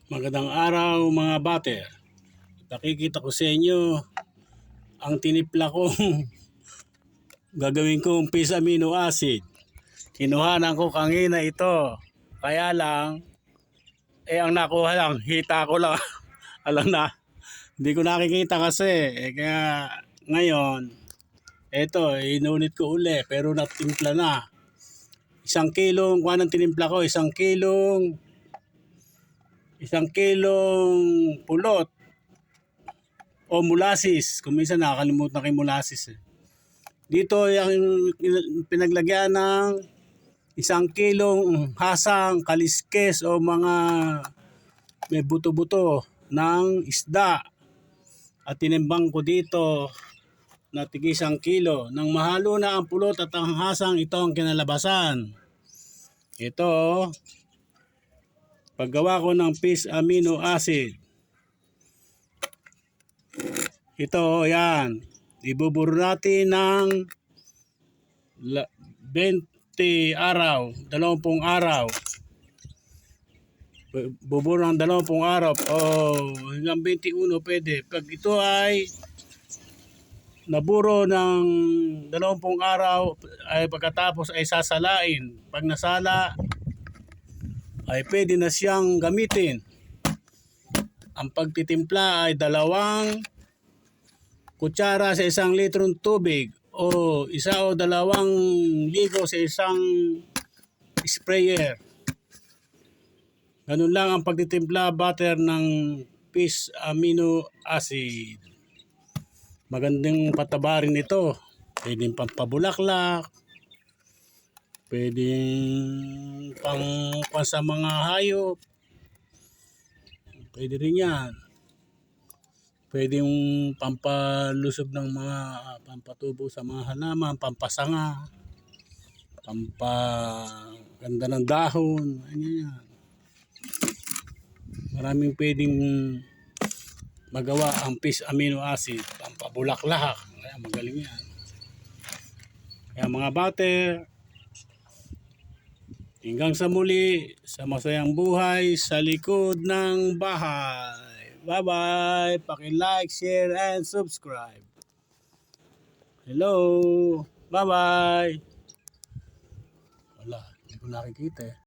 Magandang araw mga bater. Nakikita ko sa inyo ang tinimpla kong gagawin kong fish amino acid. Kinuhanan ko kanina ito. Kaya lang, ang nakuha lang, hita ko lang. Alam na, hindi ko nakikita kasi. Kaya ngayon, ito, inulit ko uli pero natimpla na. 1 kilong, kuha ng tinimpla ko, 1 kilong pulot o molasses. Kung minsan nakakalimutan ko yung molasses. Dito yung pinaglagyan ng 1 kilong hasang, kaliskes o mga may buto-buto ng isda. At tinimbang ko dito na tig 1 kilo. Nang mahalo na ang pulot at ang hasang, ito ang kinalabasan. Ito, paggawa ko ng fish amino acid. Ito, yan. Ibuburo natin ng 20 araw, 20 araw. Buburo ng 20 araw o hanggang 21 pwede. Pag ito ay naburo ng 20 araw, ay pagkatapos ay sasalain. Pag nasala, ay pwede na siyang gamitin. Ang pagtitimpla ay 2 kutsara sa 1 litrong tubig o 1 o 2 ligo sa isang sprayer. Ganun lang ang pagtitimpla butter ng fish amino acid. Magandang pataba rin ito. Pwedeng pampabulaklak, pwedeng pang sa mga hayop. Pwede rin yan. Pwedeng pampalusog ng mga pampatubo sa mga halaman, pampasanga, pampaganda ng dahon. Yan. Maraming pwedeng magawa ang fish amino acid, pampabulaklak. Kaya magaling yan. Kaya mga bater, hanggang sa muli, sa masayang buhay sa likod ng bahay. Bye-bye! Paki-like, share, and subscribe. Hello! Bye-bye! Wala, hindi ko nakikita eh.